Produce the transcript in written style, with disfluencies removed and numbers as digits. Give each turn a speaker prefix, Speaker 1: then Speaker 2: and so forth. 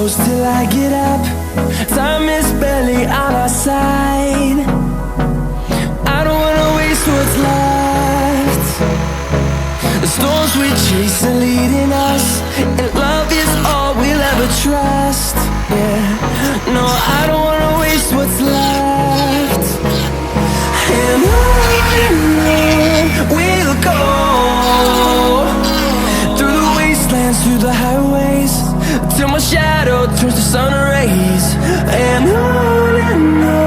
Speaker 1: close till I get up. Time is barely on our side. I don't wanna waste what's left. The storms we chase are leading us, and love is all we'll ever trust. Yeah, no, I don't wanna waste what's left. And on we'll go, through the wastelands, through the highways, till my shadow turns to sun rays. And on